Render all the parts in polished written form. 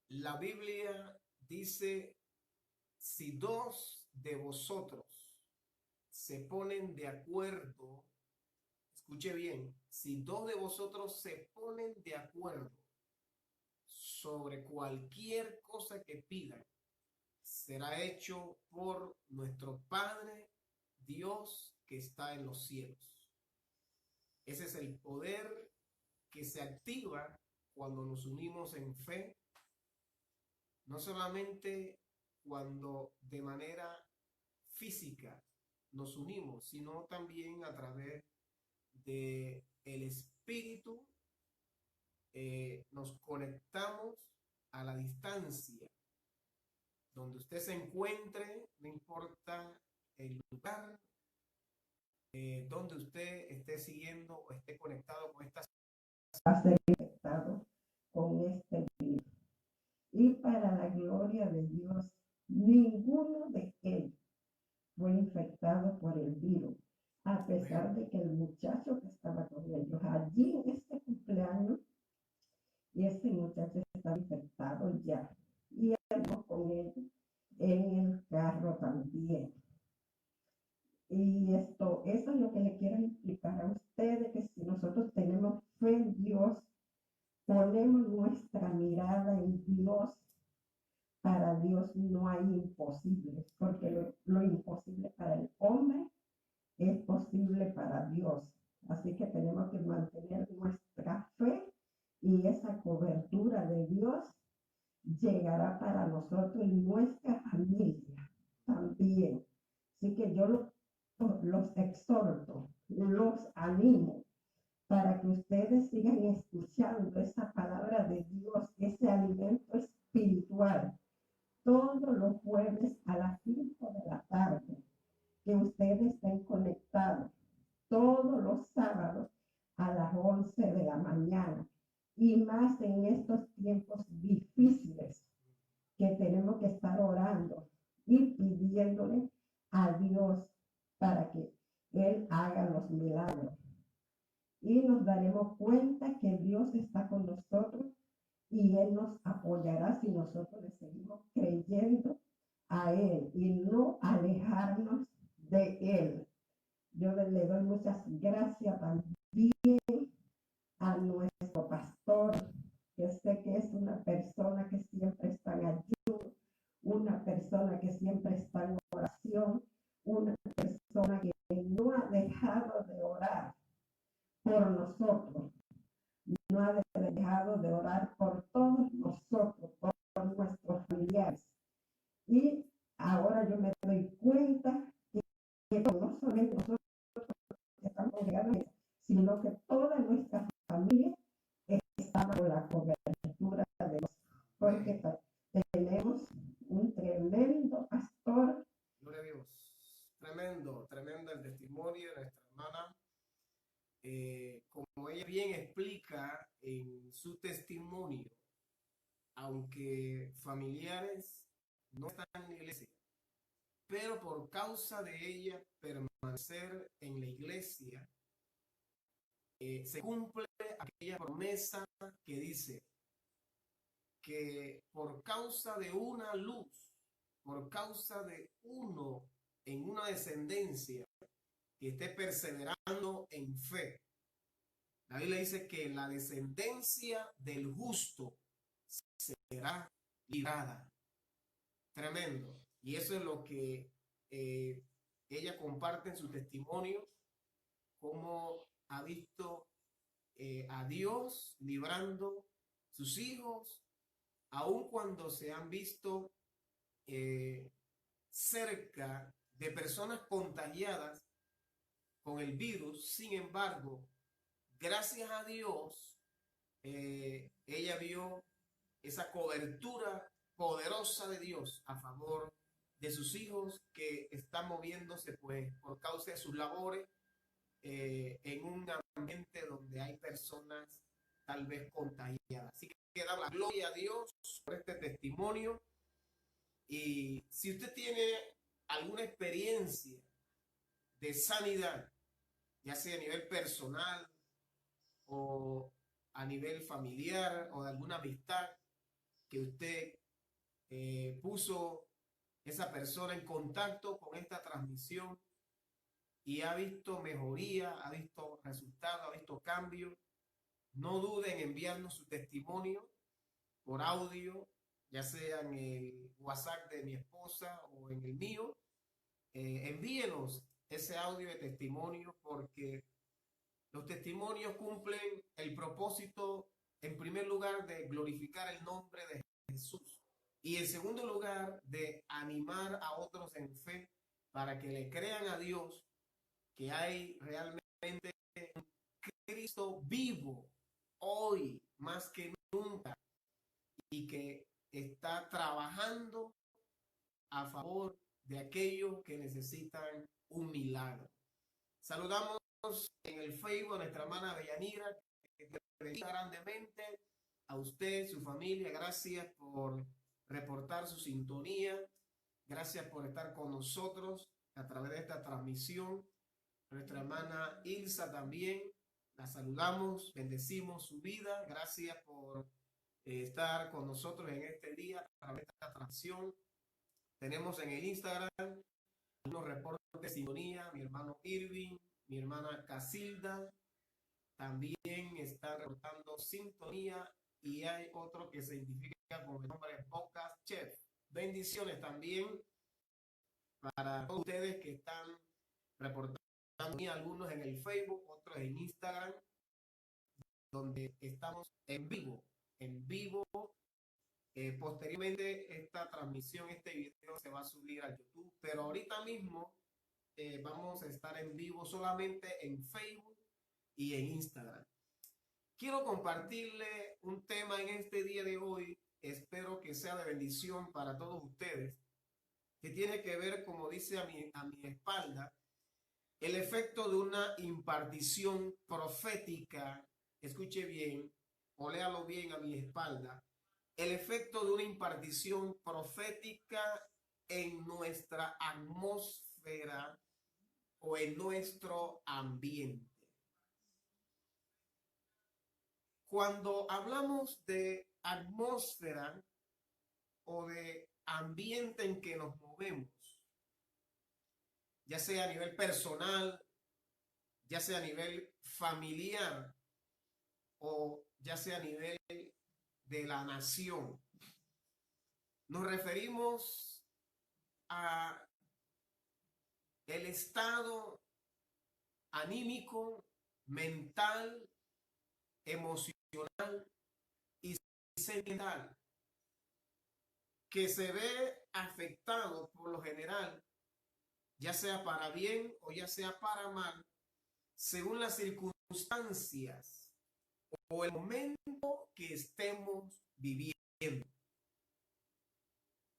La Biblia dice, si dos de vosotros se ponen de acuerdo, escuche bien, si dos de vosotros se ponen de acuerdo sobre cualquier cosa que pidan, será hecho por nuestro Padre Dios que está en los cielos. Ese es el poder que se activa cuando nos unimos en fe, no solamente cuando de manera física nos unimos, sino también a través de el Espíritu. Nos conectamos a la distancia, donde usted se encuentre, no importa el lugar donde usted esté siguiendo o esté conectado con esta. Va a ser infectado con este virus. Y para la gloria de Dios, ninguno de ellos fue infectado por el virus, a pesar de que el muchacho que estaba con ellos allí en este cumpleaños, y ese muchacho estaba infectado ya, y él con él en el carro también. Y eso es lo que le quiero explicar a ustedes, que si nosotros tenemos fe en Dios, ponemos nuestra mirada en Dios, para Dios no hay imposibles, porque lo imposible para el hombre es posible para Dios. Así que tenemos que mantener nuestra fe y esa cobertura de Dios llegará para nosotros y nuestra familia también. Así que yo los exhorto, los animo para que ustedes sigan escuchando esa palabra de Dios, ese alimento espiritual, todos los jueves a las 5 de la tarde, que ustedes estén conectados, todos los sábados a las 11 de la mañana, y más en estos tiempos difíciles que tenemos que estar orando y pidiéndole a Dios para que Él haga los milagros. Y nos daremos cuenta que Dios está con nosotros y Él nos apoyará si nosotros le seguimos creyendo a Él y no alejarnos de Él. Yo le doy muchas gracias también a nuestro pastor, que sé que es una persona que siempre está en ayuno, una persona que siempre está en oración, una persona que no ha dejado de orar por nosotros, no ha dejado de orar por todos nosotros, por nuestros familiares. Y ahora yo me doy cuenta que no solamente nosotros estamos llegando, sino que toda nuestra familia está bajo la cobertura de Dios, porque tenemos un tremendo pastor. Gloria a Dios. Tremendo, tremendo el testimonio de nuestra hermana. Como ella bien explica en su testimonio, aunque familiares no están en la iglesia, pero por causa de ella permanecer en la iglesia, se cumple aquella promesa que dice que por causa de una luz, por causa de uno en una descendencia que esté perseverando en fe, la Biblia dice que la descendencia del justo será librada. Tremendo. Y eso es lo que ella comparte en su testimonio, cómo ha visto a Dios librando sus hijos, aun cuando se han visto cerca de personas contagiadas con el virus. Sin embargo, gracias a Dios, ella vio esa cobertura poderosa de Dios a favor de sus hijos que están moviéndose pues por causa de sus labores en un ambiente donde hay personas tal vez contagiadas. Así que da la gloria a Dios por este testimonio. Y si usted tiene alguna experiencia de sanidad, ya sea a nivel personal o a nivel familiar o de alguna amistad, que usted puso esa persona en contacto con esta transmisión y ha visto mejoría, ha visto resultados, ha visto cambios. No duden en enviarnos su testimonio por audio, ya sea en el WhatsApp de mi esposa o en el mío. Envíenos ese audio de testimonio, porque los testimonios cumplen el propósito, en primer lugar, de glorificar el nombre de Jesús, y en segundo lugar, de animar a otros en fe para que le crean a Dios que hay realmente un Cristo vivo hoy más que nunca y que está trabajando a favor de aquellos que necesitan un milagro. Saludamos en el Facebook a nuestra hermana Bellanira, que te bendiga grandemente, a usted, su familia. Gracias por reportar su sintonía, gracias por estar con nosotros a través de esta transmisión. Nuestra hermana Ilsa también, la saludamos, bendecimos su vida. Gracias por estar con nosotros en este día a través de esta transmisión. Tenemos en el Instagram unos reportes de sintonía, mi hermano Irving, mi hermana Casilda, también están reportando sintonía, y hay otro que se identifica con el nombre de Podcast Chef. Bendiciones también para todos ustedes que están reportando, algunos en el Facebook, otros en Instagram, donde estamos en vivo, posteriormente esta transmisión, este video se va a subir a YouTube, pero ahorita mismo vamos a estar en vivo solamente en Facebook y en Instagram. Quiero compartirle un tema en este día de hoy, espero que sea de bendición para todos ustedes, que tiene que ver, como dice a mi espalda, el efecto de una impartición profética. Escuche bien, o léalo bien a mi espalda. El efecto de una impartición profética en nuestra atmósfera o en nuestro ambiente. Cuando hablamos de atmósfera o de ambiente en que nos movemos, ya sea a nivel personal, ya sea a nivel familiar o ya sea a nivel de la nación, nos referimos a el estado anímico, mental, emocional y sentimental que se ve afectado por lo general, ya sea para bien o ya sea para mal, según las circunstancias o el momento que estemos viviendo.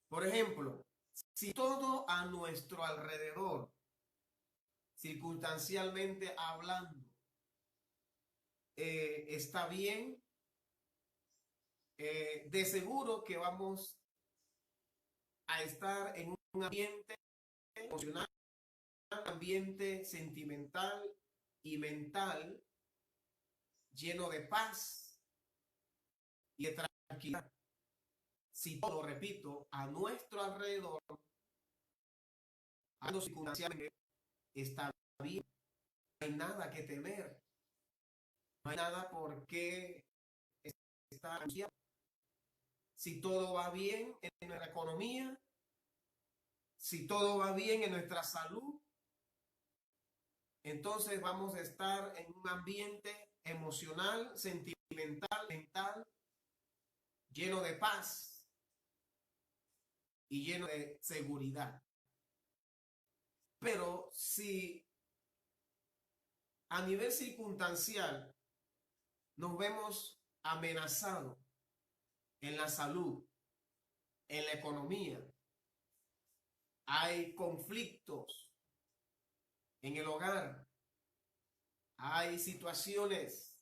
Por ejemplo, si todo a nuestro alrededor, circunstancialmente hablando, está bien, de seguro que vamos a estar en un ambiente emocional, un ambiente sentimental y mental lleno de paz y de tranquilidad. Si todo, repito, a nuestro alrededor, a los circunstancialmente está bien, no hay nada que temer, no hay nada por qué estar ansioso. Si todo va bien en nuestra economía, si todo va bien en nuestra salud, entonces vamos a estar en un ambiente emocional, sentimental, mental, lleno de paz y lleno de seguridad. Pero si a nivel circunstancial nos vemos amenazados en la salud, en la economía, hay conflictos en el hogar, hay situaciones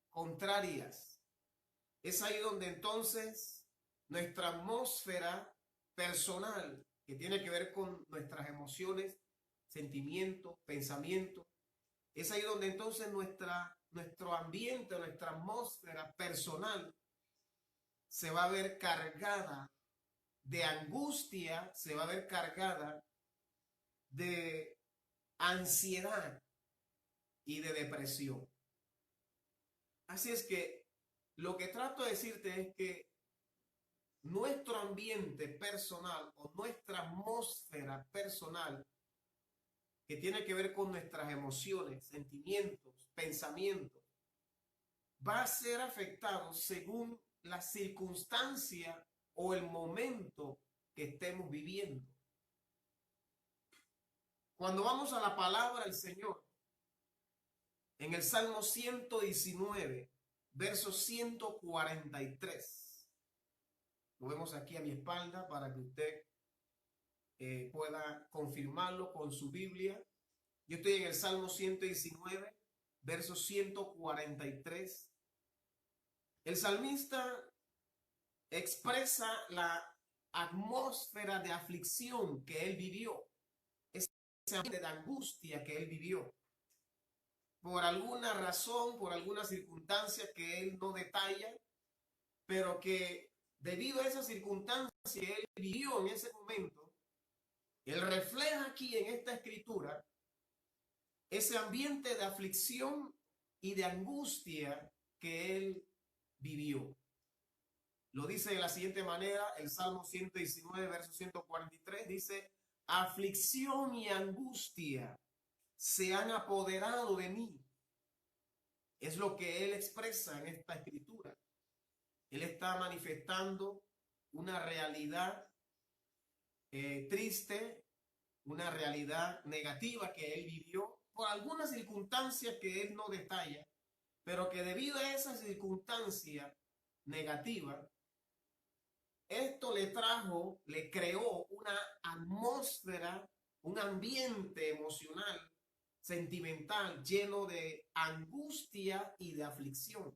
contrarias, es ahí donde entonces nuestra atmósfera personal, que tiene que ver con nuestras emociones, sentimientos, pensamientos, es ahí donde entonces nuestra nuestro ambiente, nuestra atmósfera personal se va a ver cargada de angustia, se va a ver cargada de ansiedad y de depresión. Así es que lo que trato de decirte es que nuestro ambiente personal o nuestra atmósfera personal, que tiene que ver con nuestras emociones, sentimientos, pensamientos, va a ser afectado según la circunstancia o el momento que estemos viviendo. Cuando vamos a la palabra del Señor, en el Salmo 119, verso 143, lo vemos aquí a mi espalda para que usted pueda confirmarlo con su Biblia. Yo estoy en el Salmo 119, verso 143. El salmista expresa la atmósfera de aflicción que él vivió, ese ambiente de angustia que él vivió. Por alguna razón, por alguna circunstancia que él no detalla, pero que debido a esa circunstancia que él vivió en ese momento, él refleja aquí en esta escritura ese ambiente de aflicción y de angustia que él vivió. Lo dice de la siguiente manera, el Salmo 119, verso 143, dice: aflicción y angustia se han apoderado de mí. Es lo que él expresa en esta escritura. Él está manifestando una realidad triste, una realidad negativa que él vivió por algunas circunstancias que él no detalla, pero que debido a esa circunstancia negativa, esto le creó una atmósfera, un ambiente emocional, sentimental, lleno de angustia y de aflicción.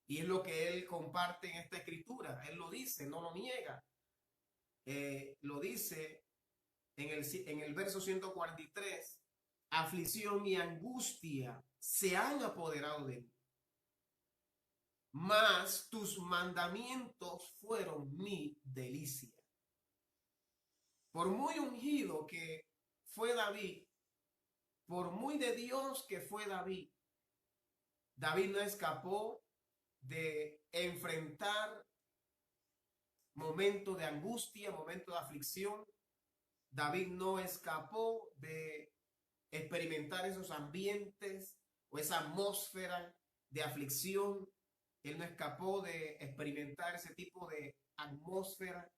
Y es lo que él comparte en esta escritura. Él lo dice, no lo niega. Lo dice en el verso 143, aflicción y angustia se han apoderado de mí, mas tus mandamientos fueron mi delicia. Por muy ungido que fue David, por muy de Dios que fue David, David no escapó de enfrentar momentos de angustia, momentos de aflicción. David no escapó de experimentar esos ambientes o esa atmósfera de aflicción. Él no escapó de experimentar ese tipo de atmósfera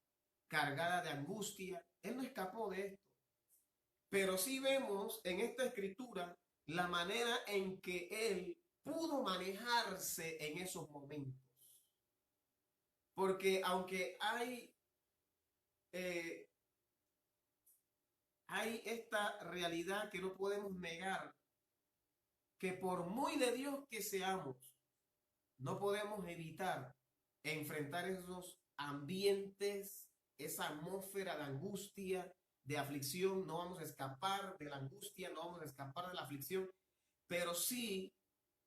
cargada de angustia. Él no escapó de esto. Pero sí vemos en esta escritura la manera en que él pudo manejarse en esos momentos. Porque aunque hay esta realidad que no podemos negar, que por muy de Dios que seamos, no podemos evitar enfrentar esos ambientes, esa atmósfera de angustia, de aflicción. No vamos a escapar de la angustia, no vamos a escapar de la aflicción, pero sí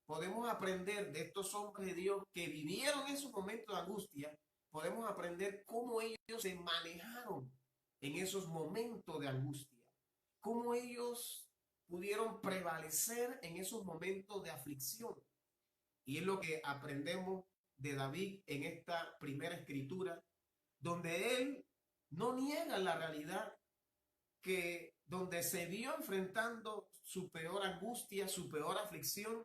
podemos aprender de estos hombres de Dios que vivieron esos momentos de angustia. Podemos aprender cómo ellos se manejaron en esos momentos de angustia, cómo ellos pudieron prevalecer en esos momentos de aflicción. Y es lo que aprendemos de David en esta primera escritura, donde él no niega la realidad que donde se vio enfrentando su peor angustia, su peor aflicción,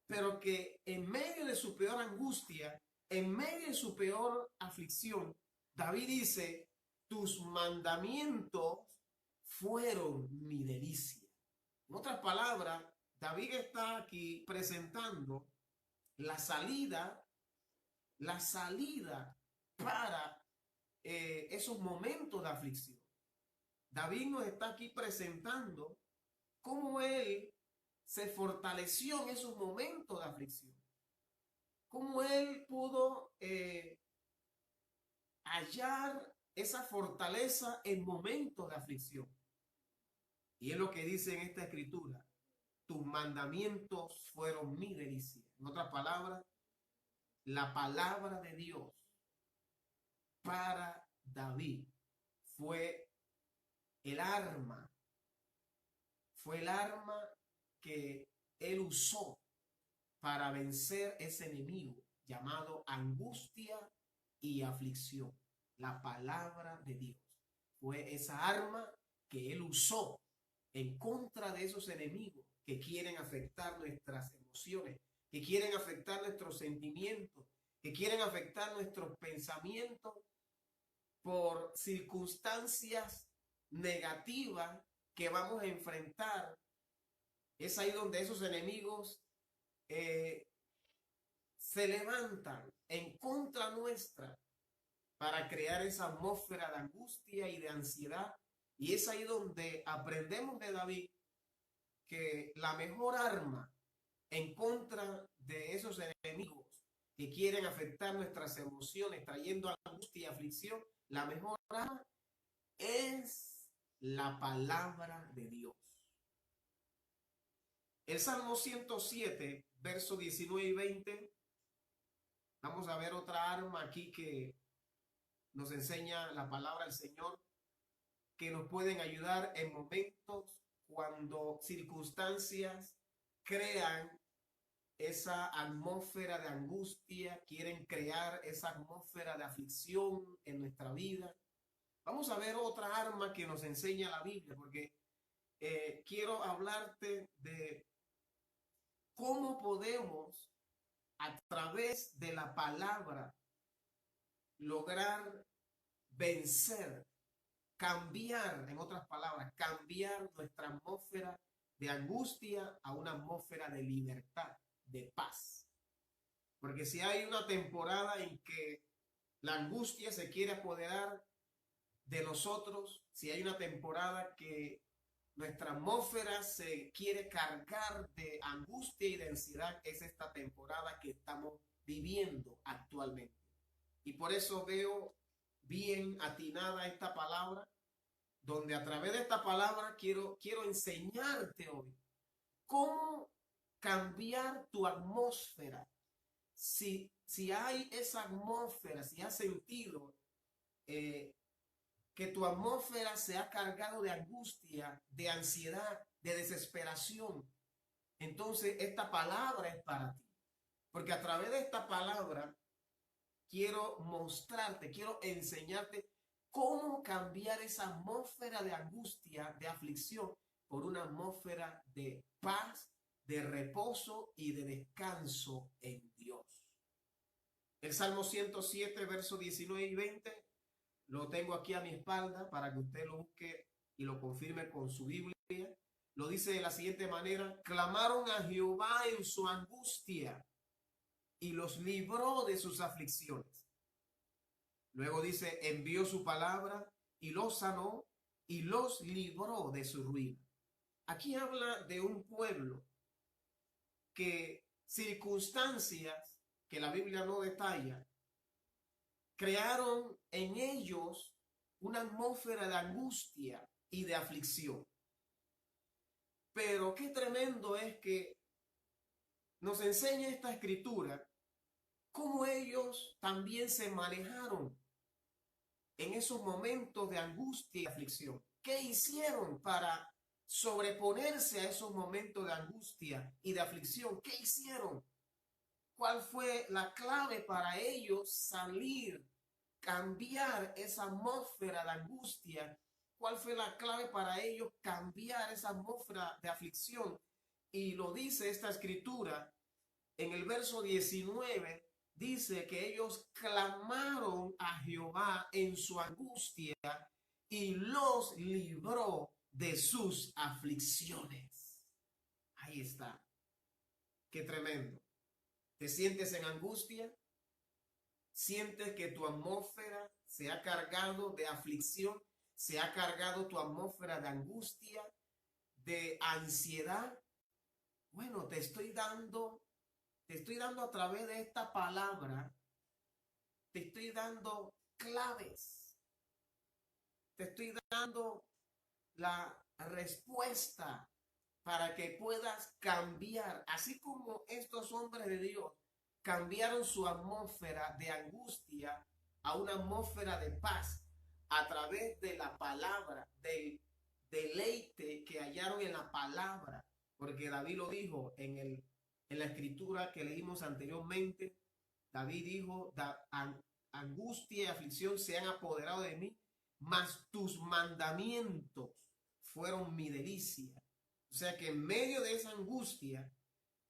pero que en medio de su peor angustia, en medio de su peor aflicción, David dice: tus mandamientos fueron mi delicia. En otras palabras, David está aquí presentando la salida para esos momentos de aflicción. David nos está aquí presentando cómo él se fortaleció en esos momentos de aflicción, cómo él pudo hallar esa fortaleza en momentos de aflicción. Y es lo que dice en esta escritura: tus mandamientos fueron mi delicia. En otras palabras, la palabra de Dios para David fue el arma, fue el arma que él usó para vencer ese enemigo llamado angustia y aflicción. La palabra de Dios fue esa arma que él usó en contra de esos enemigos que quieren afectar nuestras emociones, que quieren afectar nuestros sentimientos, que quieren afectar nuestros pensamientos por circunstancias negativas que vamos a enfrentar. Es ahí donde esos enemigos se levantan en contra nuestra para crear esa atmósfera de angustia y de ansiedad. Y es ahí donde aprendemos de David que la mejor arma en contra de esos enemigos que quieren afectar nuestras emociones, trayendo angustia y aflicción, la mejor arma es la palabra de Dios. El Salmo 107, versos 19 y 20, vamos a ver otra arma aquí que nos enseña la palabra del Señor, que nos pueden ayudar en momentos cuando circunstancias crean esa atmósfera de angustia, quieren crear esa atmósfera de aflicción en nuestra vida. Vamos a ver otra arma que nos enseña la Biblia, porque quiero hablarte de cómo podemos a través de la palabra lograr vencer, cambiar, en otras palabras, cambiar nuestra atmósfera de angustia a una atmósfera de libertad, de paz. Porque si hay una temporada en que la angustia se quiere apoderar de nosotros, si hay una temporada que nuestra atmósfera se quiere cargar de angustia y de ansiedad, es esta temporada que estamos viviendo actualmente. Y por eso veo bien atinada esta palabra, donde a través de esta palabra quiero enseñarte hoy cómo cambiar tu atmósfera. Si hay esa atmósfera, si has sentido que tu atmósfera se ha cargado de angustia, de ansiedad, de desesperación, entonces esta palabra es para ti. Porque a través de esta palabra quiero mostrarte, quiero enseñarte cómo cambiar esa atmósfera de angustia, de aflicción, por una atmósfera de paz, de reposo y de descanso en Dios. El Salmo 107, versos 19 y 20, lo tengo aquí a mi espalda para que usted lo busque y lo confirme con su Biblia. Lo dice de la siguiente manera: clamaron a Jehová en su angustia y los libró de sus aflicciones. Luego dice, envió su palabra y los sanó y los libró de su ruina. Aquí habla de un pueblo que circunstancias que la Biblia no detalla crearon en ellos una atmósfera de angustia y de aflicción. Pero qué tremendo es que nos enseña esta escritura cómo ellos también se manejaron en esos momentos de angustia y aflicción. ¿Qué hicieron para sobreponerse a esos momentos de angustia y de aflicción? ¿Qué hicieron? ¿Cuál fue la clave para ellos salir, cambiar esa atmósfera de angustia? ¿Cuál fue la clave para ellos cambiar esa atmósfera de aflicción? Y lo dice esta escritura en el verso 19. Dice que ellos clamaron a Jehová en su angustia y los libró de sus aflicciones. Ahí está. Qué tremendo. ¿Te sientes en angustia? ¿Sientes que tu atmósfera se ha cargado de aflicción? ¿Se ha cargado tu atmósfera de angustia, de ansiedad? Bueno, te estoy dando a través de esta palabra, te estoy dando claves, te estoy dando la respuesta para que puedas cambiar, así como estos hombres de Dios cambiaron su atmósfera de angustia a una atmósfera de paz a través de la palabra, del deleite que hallaron en la palabra, porque David lo dijo en la escritura que leímos anteriormente. David dijo, angustia y aflicción se han apoderado de mí, mas tus mandamientos fueron mi delicia. O sea que en medio de esa angustia,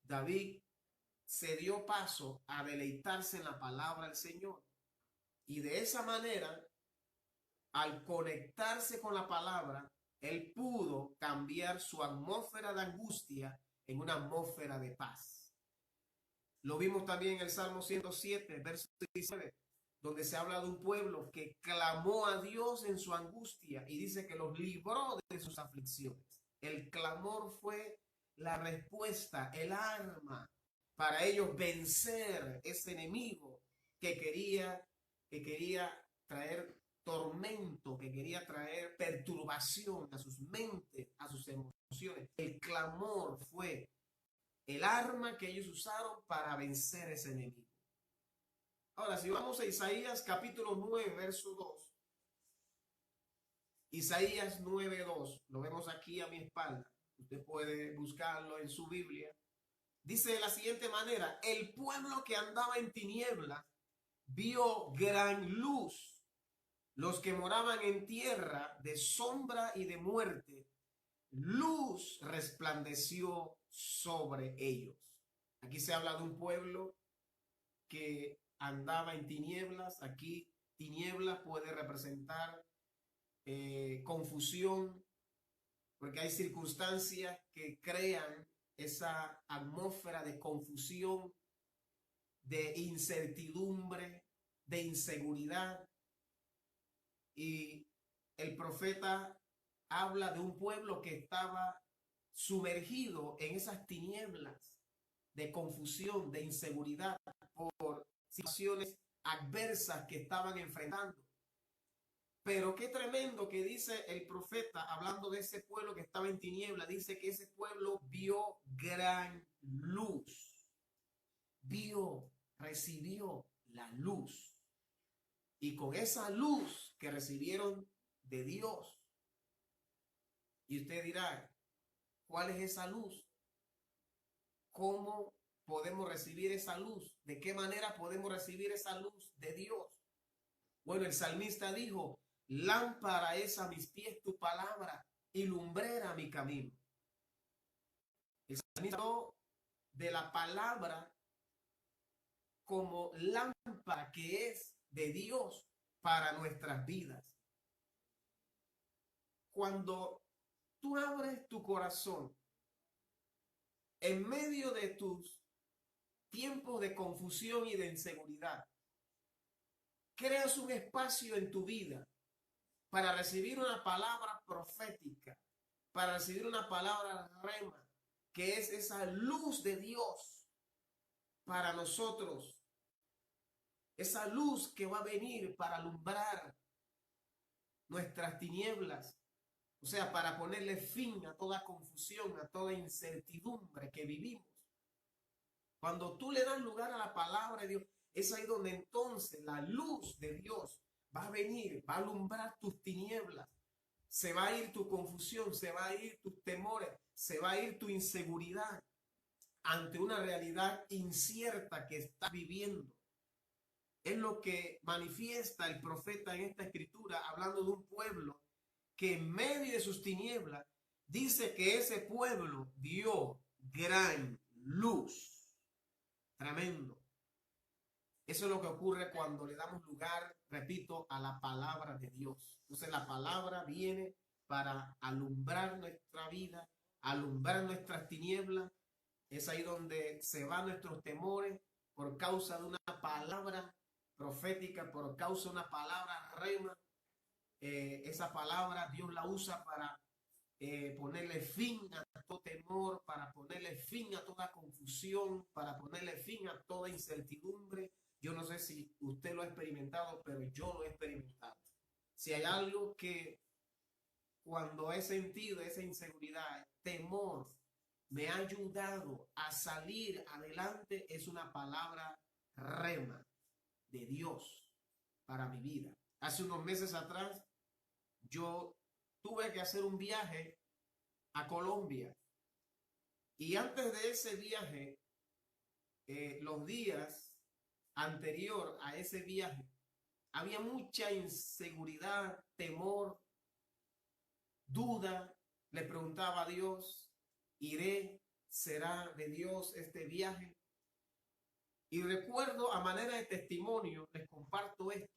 David se dio paso a deleitarse en la palabra del Señor. Y de esa manera, al conectarse con la palabra, él pudo cambiar su atmósfera de angustia en una atmósfera de paz. Lo vimos también en el Salmo 107, verso 19, donde se habla de un pueblo que clamó a Dios en su angustia y dice que los libró de sus aflicciones. El clamor fue la respuesta, el arma para ellos vencer ese enemigo que quería traer tormento, que quería traer perturbación a sus mentes, a sus emociones. El clamor fue el arma que ellos usaron para vencer ese enemigo. Ahora, si vamos a Isaías capítulo 9, verso 2. Isaías 9:2, lo vemos aquí a mi espalda. Usted puede buscarlo en su Biblia. Dice de la siguiente manera: el pueblo que andaba en tinieblas vio gran luz. Los que moraban en tierra de sombra y de muerte, luz resplandeció sobre ellos. Aquí se habla de un pueblo que andaba en tinieblas. Aquí tinieblas puede representar confusión, porque hay circunstancias que crean esa atmósfera de confusión, de incertidumbre, de inseguridad. Y el profeta habla de un pueblo que estaba sumergido en esas tinieblas de confusión, de inseguridad, por situaciones adversas que estaban enfrentando. Pero qué tremendo que dice el profeta, hablando de ese pueblo que estaba en tinieblas, dice que ese pueblo vio gran luz, recibió la luz. Y con esa luz que recibieron de Dios, y usted dirá, ¿cuál es esa luz? ¿Cómo podemos recibir esa luz? ¿De qué manera podemos recibir esa luz de Dios? Bueno, el salmista dijo: lámpara es a mis pies tu palabra y lumbrera mi camino. El salmista habló de la palabra como lámpara que es de Dios para nuestras vidas. Cuando tú abres tu corazón en medio de tus tiempos de confusión y de inseguridad, creas un espacio en tu vida para recibir una palabra profética, para recibir una palabra rema, que es esa luz de Dios para nosotros, esa luz que va a venir para alumbrar nuestras tinieblas, o sea, para ponerle fin a toda confusión, a toda incertidumbre que vivimos. Cuando tú le das lugar a la palabra de Dios, es ahí donde entonces la luz de Dios va a venir, va a alumbrar tus tinieblas. Se va a ir tu confusión, se va a ir tus temores, se va a ir tu inseguridad ante una realidad incierta que estás viviendo. Es lo que manifiesta el profeta en esta escritura, hablando de un pueblo que en medio de sus tinieblas dice que ese pueblo dio gran luz. Tremendo. Eso es lo que ocurre cuando le damos lugar, repito, a la palabra de Dios. Entonces la palabra viene para alumbrar nuestra vida, alumbrar nuestras tinieblas. Es ahí donde se van nuestros temores por causa de una palabra profética, por causa de una palabra rema. Esa palabra Dios la usa para ponerle fin a todo temor, para ponerle fin a toda confusión, para ponerle fin a toda incertidumbre. Yo no sé si usted lo ha experimentado, pero yo lo he experimentado. Si hay algo que cuando he sentido esa inseguridad, temor, me ha ayudado a salir adelante es una palabra rema de Dios para mi vida. Hace unos meses atrás yo tuve que hacer un viaje a Colombia y antes de ese viaje, los días anterior a ese viaje, había mucha inseguridad, temor, duda. Le preguntaba a Dios, ¿iré? ¿Será de Dios este viaje? Y recuerdo, a manera de testimonio, les comparto esto.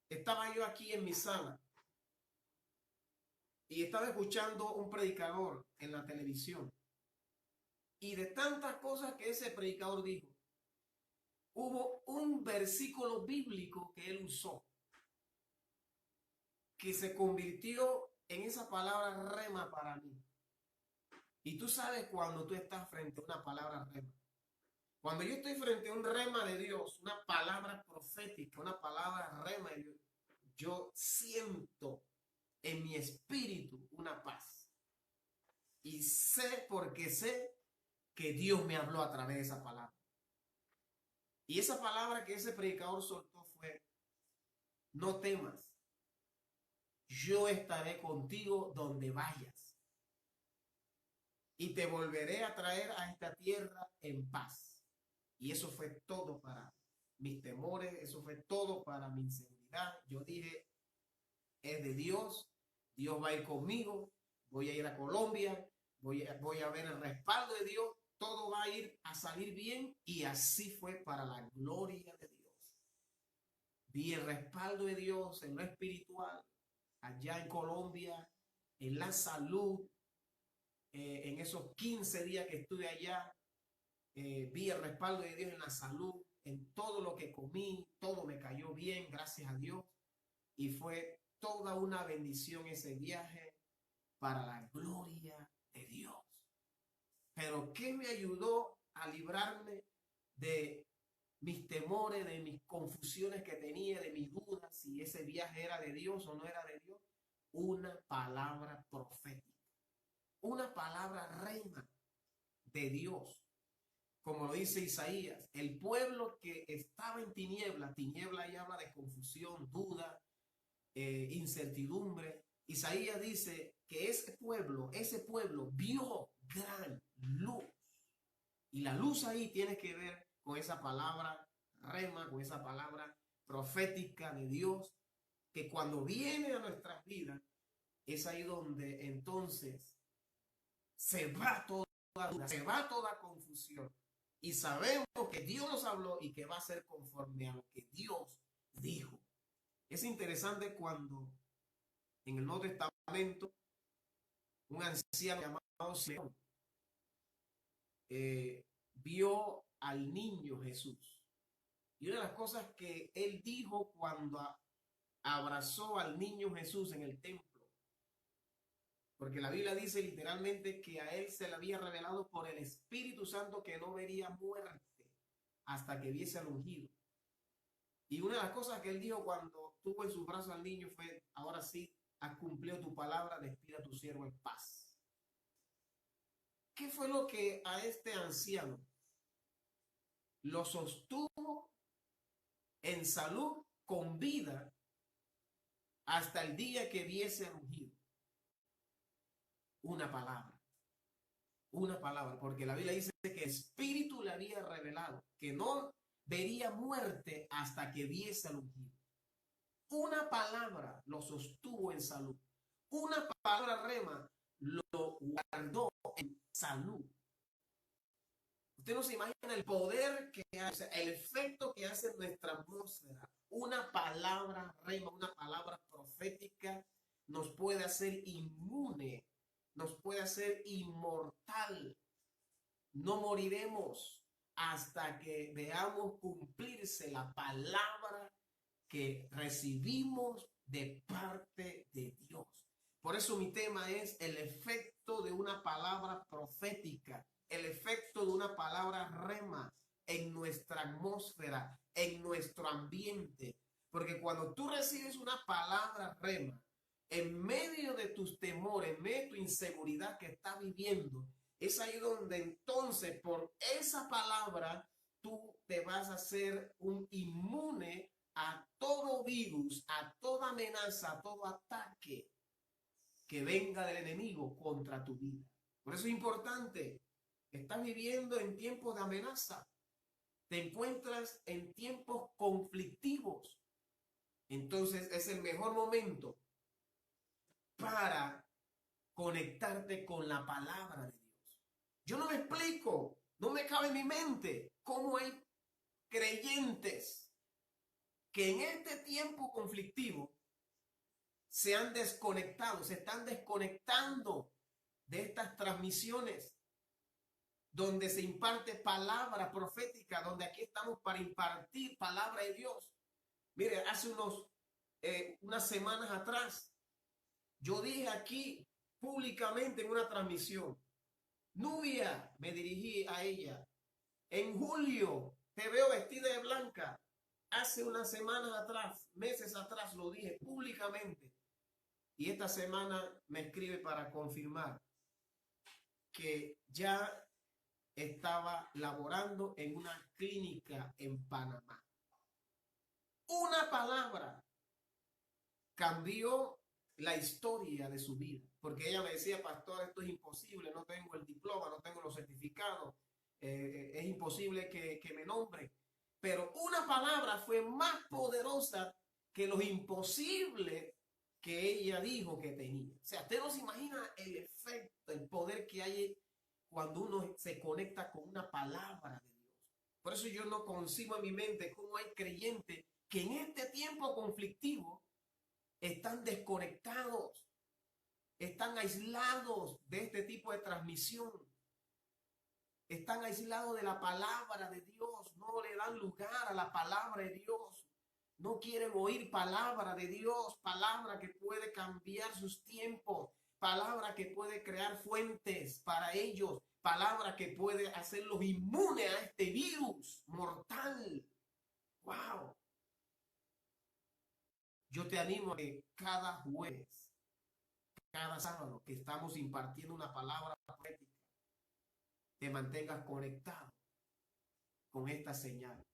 Estaba yo aquí en mi sala y estaba escuchando un predicador en la televisión. Y de tantas cosas que ese predicador dijo, hubo un versículo bíblico que él usó, que se convirtió en esa palabra rema para mí. Y tú sabes cuando tú estás frente a una palabra rema. Cuando yo estoy frente a un rema de Dios, una palabra profética, una palabra rema de Dios, yo siento en mi espíritu una paz. Y sé porque sé que Dios me habló a través de esa palabra. Y esa palabra que ese predicador soltó fue: no temas, yo estaré contigo donde vayas y te volveré a traer a esta tierra en paz. Y eso fue todo para mis temores, eso fue todo para mi inseguridad. Yo dije, es de Dios, Dios va a ir conmigo, voy a ir a Colombia, voy a ver el respaldo de Dios, todo va a ir a salir bien. Y así fue, para la gloria de Dios. Vi el respaldo de Dios en lo espiritual, allá en Colombia, en la salud, en esos 15 días que estuve allá, vi el respaldo de Dios en la salud, en todo lo que comí, todo me cayó bien, gracias a Dios. Y fue toda una bendición ese viaje para la gloria de Dios. Pero ¿qué me ayudó a librarme de mis temores, de mis confusiones que tenía, de mis dudas, si ese viaje era de Dios o no era de Dios? Una palabra profética, una palabra rema de Dios. Como lo dice Isaías, el pueblo que estaba en tiniebla, tiniebla ahí habla de confusión, duda, incertidumbre. Isaías dice que ese pueblo vio gran luz. Y la luz ahí tiene que ver con esa palabra rema, con esa palabra profética de Dios, que cuando viene a nuestras vidas, es ahí donde entonces se va toda duda, se va toda confusión. Y sabemos que Dios nos habló y que va a ser conforme a lo que Dios dijo. Es interesante cuando en el Nuevo Testamento un anciano llamado Simeón vio al niño Jesús. Y una de las cosas que él dijo cuando abrazó al niño Jesús en el templo, porque la Biblia dice literalmente que a él se le había revelado por el Espíritu Santo que no vería muerte hasta que viese al ungido. Y una de las cosas que él dijo cuando tuvo en sus brazos al niño fue: ahora sí, has cumplido tu palabra, despida a tu siervo en paz. ¿Qué fue lo que a este anciano lo sostuvo en salud, con vida, hasta el día que viese al ungido? Una palabra, porque la Biblia dice que el Espíritu le había revelado que no vería muerte hasta que viese al ungido. Una palabra lo sostuvo en salud. Una palabra rema lo guardó en salud. Usted no se imagina el poder que hace, el efecto que hace en nuestra atmósfera. Una palabra rema, una palabra profética nos puede hacer inmune, nos puede hacer inmortal. No moriremos hasta que veamos cumplirse la palabra que recibimos de parte de Dios. Por eso mi tema es el efecto de una palabra profética, el efecto de una palabra rema en nuestra atmósfera, en nuestro ambiente. Porque cuando tú recibes una palabra rema, en medio de tus temores, en medio de tu inseguridad que estás viviendo, Es ahí donde entonces por esa palabra tú te vas a hacer un inmune a todo virus, a toda amenaza, a todo ataque que venga del enemigo contra tu vida. Por eso es importante, estás viviendo en tiempos de amenaza, te encuentras en tiempos conflictivos, entonces es el mejor momento para conectarte con la palabra de Dios. Yo no me explico, no me cabe en mi mente cómo hay creyentes que en este tiempo conflictivo se han desconectado, se están desconectando de estas transmisiones donde se imparte palabra profética, donde aquí estamos para impartir palabra de Dios. Mire, hace unas semanas atrás, yo dije aquí públicamente en una transmisión, Nubia, me dirigí a ella, en julio te veo vestida de blanca. Hace unas semanas atrás, meses atrás, lo dije públicamente. Y esta semana me escribe para confirmar que ya estaba laborando en una clínica en Panamá. Una palabra cambió la historia de su vida, porque ella me decía, pastor, esto es imposible, no tengo el diploma, no tengo los certificados, es imposible que me nombre. Pero una palabra fue más poderosa que los imposibles que ella dijo que tenía. O sea, usted no se imagina el efecto, el poder que hay cuando uno se conecta con una palabra de Dios. Por eso yo no concibo en mi mente cómo hay creyentes que en este tiempo conflictivo están desconectados, están aislados de este tipo de transmisión, están aislados de la palabra de Dios, no le dan lugar a la palabra de Dios, no quieren oír palabra de Dios, palabra que puede cambiar sus tiempos, palabra que puede crear fuentes para ellos, palabra que puede hacerlos inmunes a este virus mortal. ¡Wow! Yo te animo a que cada jueves, cada sábado que estamos impartiendo una palabra profética, te mantengas conectado con esta señal.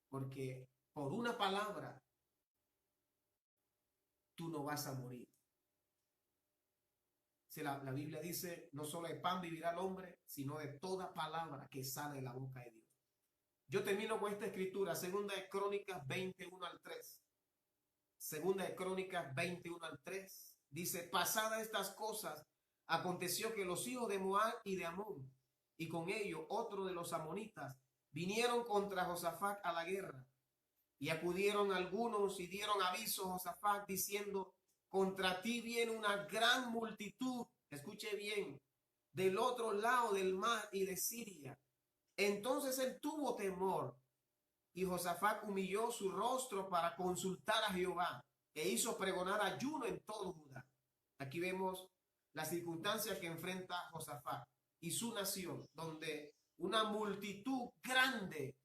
Porque por una palabra, tú no vas a morir. Si la Biblia dice, no solo de pan vivirá el hombre, sino de toda palabra que sale de la boca de Dios. Yo termino con esta escritura, segunda de Crónicas 21 al 3. Segunda de Crónicas 21 al 3. Dice, pasadas estas cosas, aconteció que los hijos de Moab y de Amón, y con ellos otro de los amonitas, vinieron contra Josafat a la guerra. Y acudieron algunos y dieron aviso a Josafat diciendo, contra ti viene una gran multitud, escuche bien, del otro lado del mar y de Siria. Entonces él tuvo temor y Josafat humilló su rostro para consultar a Jehová e hizo pregonar ayuno en todo Judá. Aquí vemos las circunstancias que enfrenta Josafat y su nación, donde una multitud grande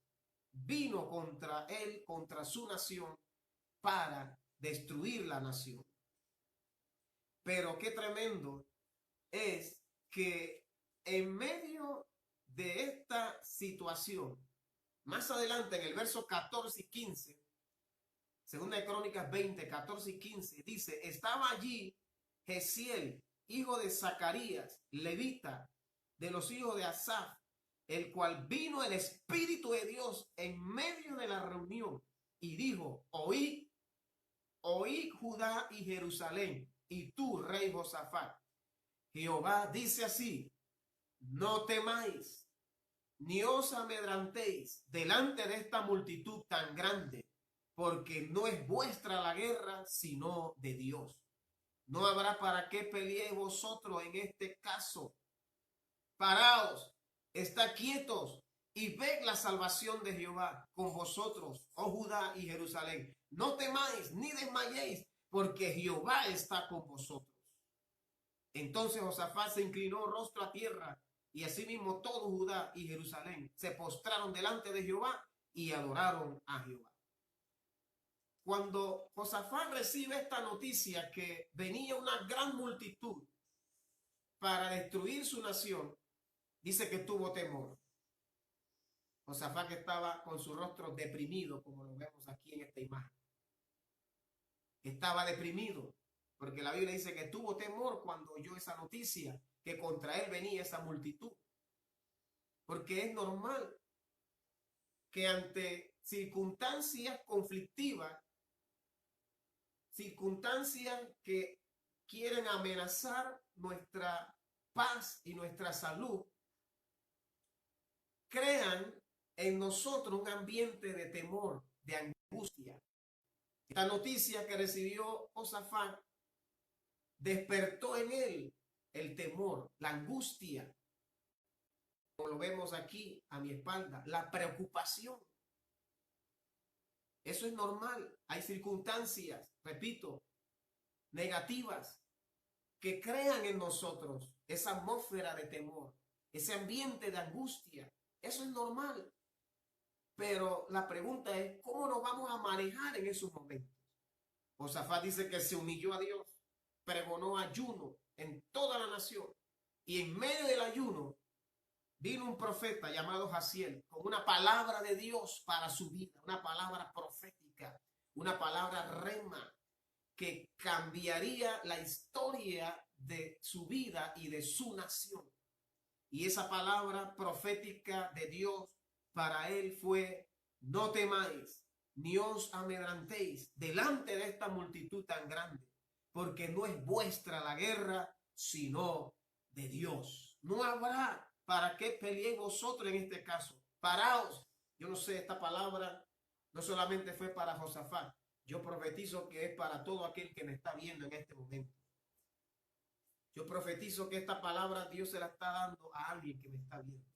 vino contra él, contra su nación, para destruir la nación. Pero qué tremendo es que en medio de esta situación, más adelante en el verso 14 y 15, segunda de Crónicas 20, 14 y 15, dice, estaba allí Jeziel, hijo de Zacarías, levita, de los hijos de Asaf, el cual vino el Espíritu de Dios en medio de la reunión y dijo, oí Judá y Jerusalén, y tú, rey Josafat, Jehová dice así, no temáis, ni os amedrantéis delante de esta multitud tan grande, porque no es vuestra la guerra, sino de Dios. No habrá para qué peleéis vosotros en este caso. Paraos, está quietos y ved la salvación de Jehová con vosotros, oh Judá y Jerusalén. No temáis ni desmayéis, porque Jehová está con vosotros. Entonces Josafat se inclinó rostro a tierra, y asimismo todo Judá y Jerusalén se postraron delante de Jehová y adoraron a Jehová. Cuando Josafat recibe esta noticia que venía una gran multitud para destruir su nación, Dice que tuvo temor. Josafat que estaba con su rostro deprimido, como lo vemos aquí en esta imagen. Estaba deprimido, porque la Biblia dice que tuvo temor cuando oyó esa noticia, que contra él venía esa multitud. Porque es normal que ante circunstancias conflictivas, circunstancias que quieren amenazar nuestra paz y nuestra salud, crean en nosotros un ambiente de temor, de angustia. Esta noticia que recibió Josafat despertó en él el temor, la angustia, como lo vemos aquí a mi espalda, la preocupación. Eso es normal. Hay circunstancias, repito, negativas que crean en nosotros esa atmósfera de temor, ese ambiente de angustia. Eso es normal. Pero la pregunta es, ¿cómo nos vamos a manejar en esos momentos? Josafat dice que se humilló a Dios, pregonó ayuno en toda la nación, y en medio del ayuno vino un profeta llamado Jaziel con una palabra de Dios para su vida, una palabra profética, una palabra rema que cambiaría la historia de su vida y de su nación. Y esa palabra profética de Dios para él fue: no temáis, ni os amedrantéis delante de esta multitud tan grande, porque no es vuestra la guerra, sino de Dios. No habrá para qué peleéis vosotros en este caso. Paraos. Yo no sé, esta palabra no solamente fue para Josafat. Yo profetizo que es para todo aquel que me está viendo en este momento. Yo profetizo que esta palabra Dios se la está dando a alguien que me está viendo.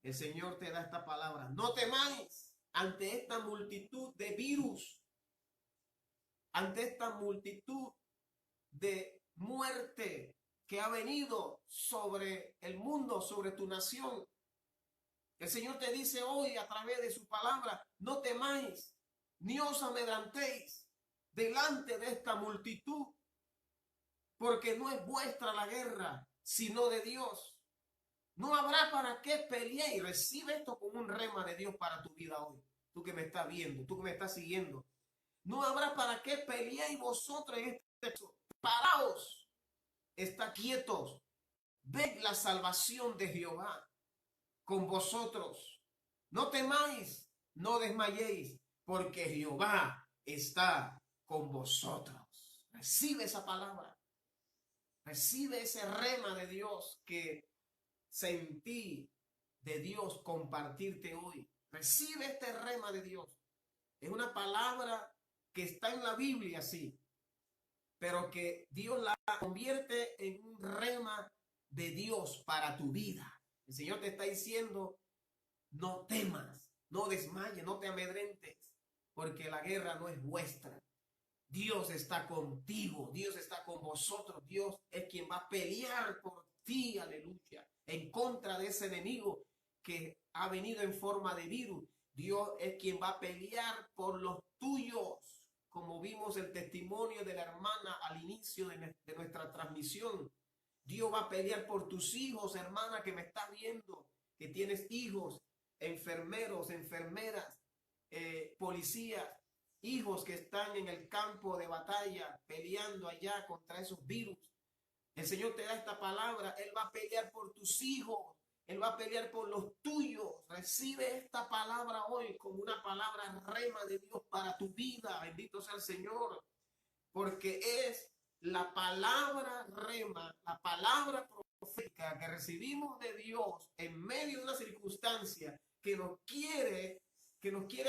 El Señor te da esta palabra. No temáis ante esta multitud de virus, ante esta multitud de muerte que ha venido sobre el mundo, sobre tu nación. El Señor te dice hoy a través de su palabra: no temáis, ni os amedrantéis delante de esta multitud, porque no es vuestra la guerra, sino de Dios. No habrá para qué pelear. Recibe esto como un rema de Dios para tu vida hoy. Tú que me estás viendo, tú que me estás siguiendo. No habrá para qué pelear vosotros en este texto. Paraos, está quietos. Ved la salvación de Jehová con vosotros. No temáis, no desmayéis, porque Jehová está con vosotros. Recibe esa palabra. Recibe ese rema de Dios que sentí de Dios compartirte hoy. Recibe este rema de Dios. Es una palabra que está en la Biblia, sí, pero que Dios la convierte en un rema de Dios para tu vida. El Señor te está diciendo: no temas, no desmayes, no te amedrentes, porque la guerra no es vuestra. Dios está contigo, Dios está con vosotros, Dios es quien va a pelear por ti, aleluya, en contra de ese enemigo que ha venido en forma de virus. Dios es quien va a pelear por los tuyos, como vimos el testimonio de la hermana al inicio de nuestra transmisión. Dios va a pelear por tus hijos, hermana que me está viendo, que tienes hijos, enfermeros, enfermeras, policías, hijos que están en el campo de batalla peleando allá contra esos virus. El Señor te da esta palabra. Él va a pelear por tus hijos. Él va a pelear por los tuyos. Recibe esta palabra hoy como una palabra rema de Dios para tu vida. Bendito sea el Señor. Porque es la palabra rema, la palabra profética que recibimos de Dios en medio de una circunstancia que nos quiere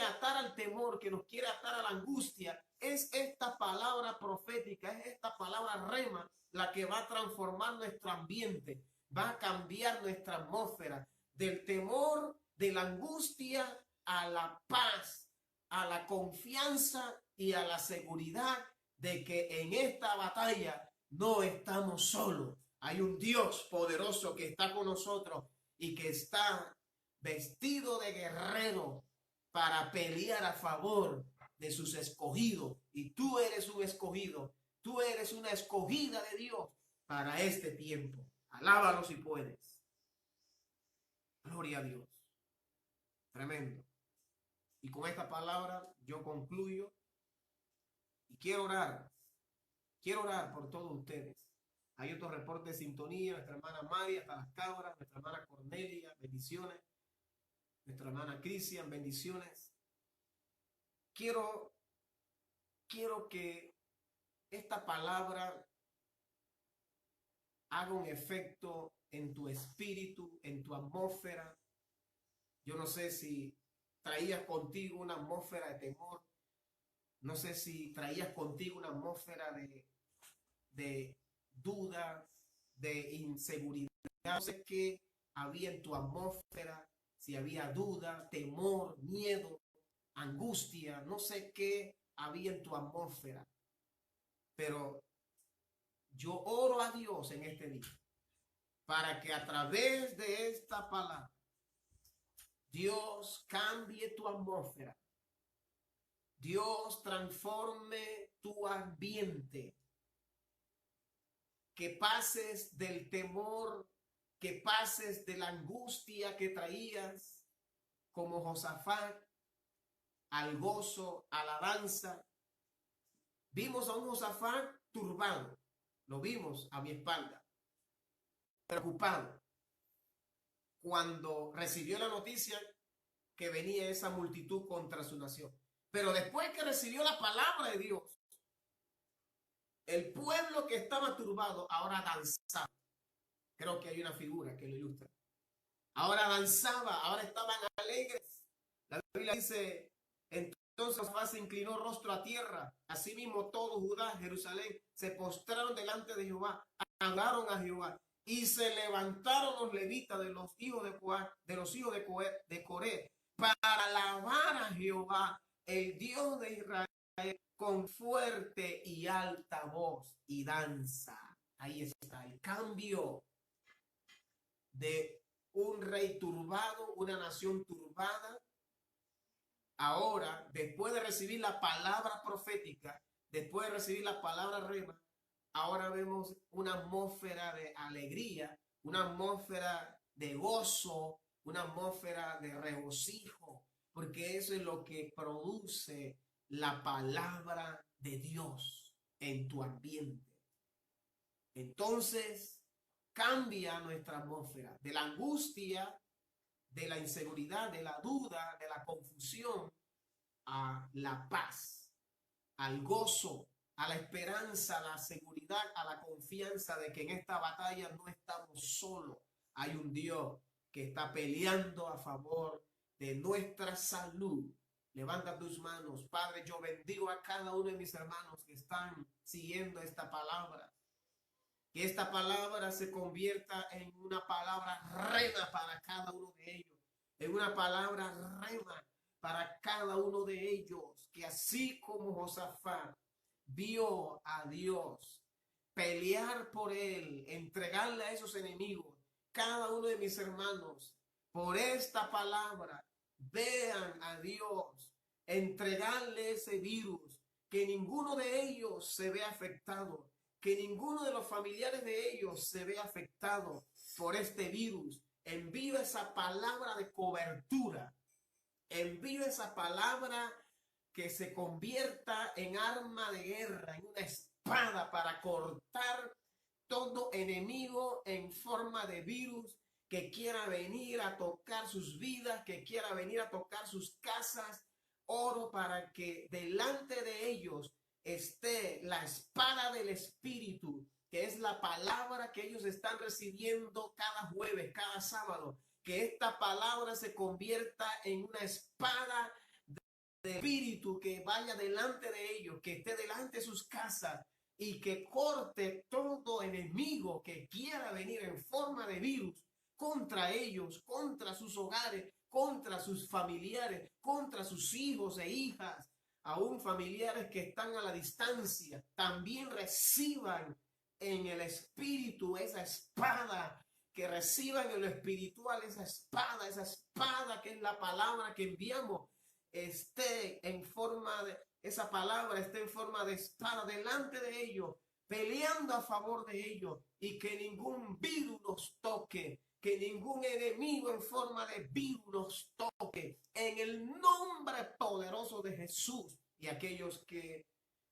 atar al temor, que nos quiere atar a la angustia. Es esta palabra profética, es esta palabra rema la que va a transformar nuestro ambiente, va a cambiar nuestra atmósfera del temor, de la angustia a la paz, a la confianza y a la seguridad de que en esta batalla no estamos solos. Hay un Dios poderoso que está con nosotros y que está vestido de guerrero para pelear a favor de sus escogidos. Y tú eres un escogido, tú eres una escogida de Dios para este tiempo. Alábalo si puedes. Gloria a Dios. Tremendo. Y con esta palabra yo concluyo y quiero orar. Quiero orar por todos ustedes. Hay otro reporte de sintonía, nuestra hermana María, hasta las cabras, nuestra hermana Cornelia, bendiciones. Nuestra hermana Cristian, bendiciones. Quiero que esta palabra haga un efecto en tu espíritu, en tu atmósfera. Yo no sé si traías contigo una atmósfera de temor. No sé si traías contigo una atmósfera de duda, de inseguridad. No sé qué había en tu atmósfera, si había duda, temor, miedo, angustia, no sé qué había en tu atmósfera. Pero yo oro a Dios en este día para que a través de esta palabra Dios cambie tu atmósfera. Dios transforme tu ambiente. Que pases del temor, que pases de la angustia que traías como Josafat al gozo, a la danza. Vimos a un Josafat turbado, lo vimos a mi espalda, preocupado, cuando recibió la noticia que venía esa multitud contra su nación. Pero después que recibió la palabra de Dios, el pueblo que estaba turbado ahora danzaba. Creo que hay una figura que lo ilustra. Ahora danzaba, ahora estaban alegres. La Biblia dice, entonces Josafat se inclinó rostro a tierra. Asimismo todo Judá, Jerusalén, se postraron delante de Jehová, adoraron a Jehová. Y se levantaron los levitas de los hijos de Coat, de Coré, para alabar a Jehová, el Dios de Israel, con fuerte y alta voz y danza. Ahí está el cambio de un rey turbado, una nación turbada. Ahora, después de recibir la palabra profética, después de recibir la palabra rema, ahora vemos una atmósfera de alegría, una atmósfera de gozo, una atmósfera de regocijo, porque eso es lo que produce la palabra de Dios en tu ambiente. Entonces, cambia nuestra atmósfera de la angustia, de la inseguridad, de la duda, de la confusión, a la paz, al gozo, a la esperanza, a la seguridad, a la confianza de que en esta batalla no estamos solos. Hay un Dios que está peleando a favor de nuestra salud. Levanta tus manos. Padre, yo bendigo a cada uno de mis hermanos que están siguiendo esta palabra. Que esta palabra se convierta en una palabra rema para cada uno de ellos. En una palabra rema para cada uno de ellos. Que así como Josafat vio a Dios pelear por él, entregarle a esos enemigos, cada uno de mis hermanos, por esta palabra, vean a Dios entregarle ese virus, que ninguno de ellos se vea afectado, que ninguno de los familiares de ellos se vea afectado por este virus. Envío esa palabra de cobertura, envío esa palabra que se convierta en arma de guerra, en una espada para cortar todo enemigo en forma de virus que quiera venir a tocar sus vidas, que quiera venir a tocar sus casas. Oro para que delante de ellos esté la espada del Espíritu, que es la palabra que ellos están recibiendo cada jueves, cada sábado. Que esta palabra se convierta en una espada de Espíritu que vaya delante de ellos, que esté delante de sus casas y que corte todo enemigo que quiera venir en forma de virus contra ellos, contra sus hogares, contra sus familiares, contra sus hijos e hijas, aún familiares que están a la distancia. También reciban en el Espíritu esa espada, que reciban en lo espiritual esa espada que es la palabra que enviamos, esté en forma de, esa palabra esté en forma de espada delante de ellos, peleando a favor de ellos, y que ningún virus los toque, que ningún enemigo en forma de virus nos toque, en el nombre poderoso de Jesús. Y aquellos que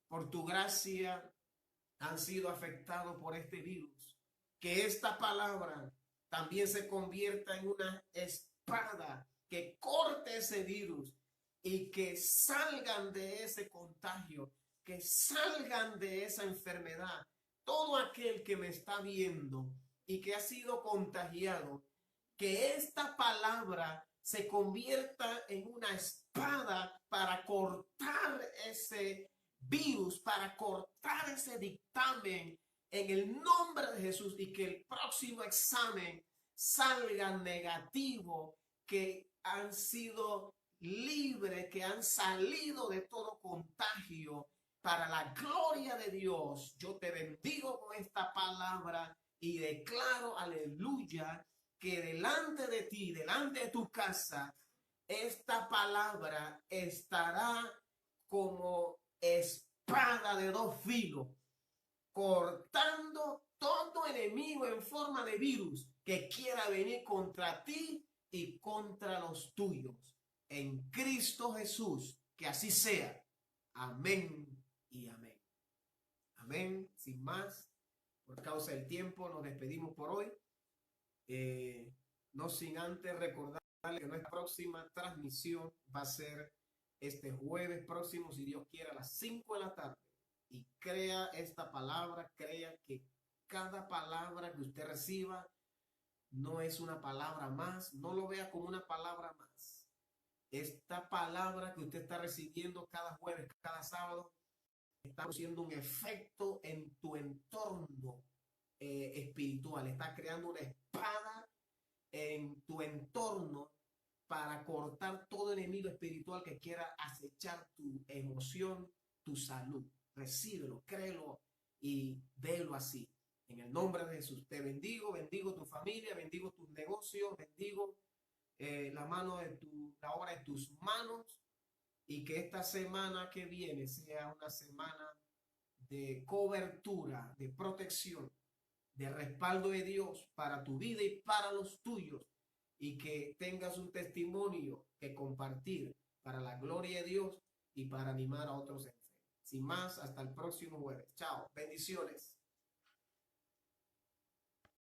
por tu gracia han sido afectados por este virus, que esta palabra también se convierta en una espada que corte ese virus y que salgan de ese contagio, que salgan de esa enfermedad. Todo aquel que me está viendo y que ha sido contagiado, que esta palabra se convierta en una espada para cortar ese virus, para cortar ese dictamen en el nombre de Jesús, y que el próximo examen salga negativo, que han sido libres, que han salido de todo contagio. Para la gloria de Dios, yo te bendigo con esta palabra y declaro, aleluya, que delante de ti, delante de tu casa, esta palabra estará como espada de dos filos, cortando todo enemigo en forma de virus que quiera venir contra ti y contra los tuyos. En Cristo Jesús, que así sea. Amén y amén. Amén. Sin más, por causa del tiempo, nos despedimos por hoy. No sin antes recordarle que nuestra próxima transmisión va a ser este jueves próximo, si Dios quiere, a las 5 de la tarde. Y crea esta palabra, crea que cada palabra que usted reciba no es una palabra más, no lo vea como una palabra más. Esta palabra que usted está recibiendo cada jueves, cada sábado, está produciendo un efecto en tu entorno espiritual, está creando una espada en tu entorno para cortar todo enemigo espiritual que quiera acechar tu emoción, tu salud. Recíbelo, créelo y velo así. En el nombre de Jesús te bendigo, bendigo tu familia, bendigo tus negocios, bendigo la obra de tus manos, y que esta semana que viene sea una semana de cobertura, de protección, de respaldo de Dios para tu vida y para los tuyos, y que tengas un testimonio que compartir para la gloria de Dios y para animar a otros en fe. Sin más, hasta el próximo jueves. Chao, bendiciones.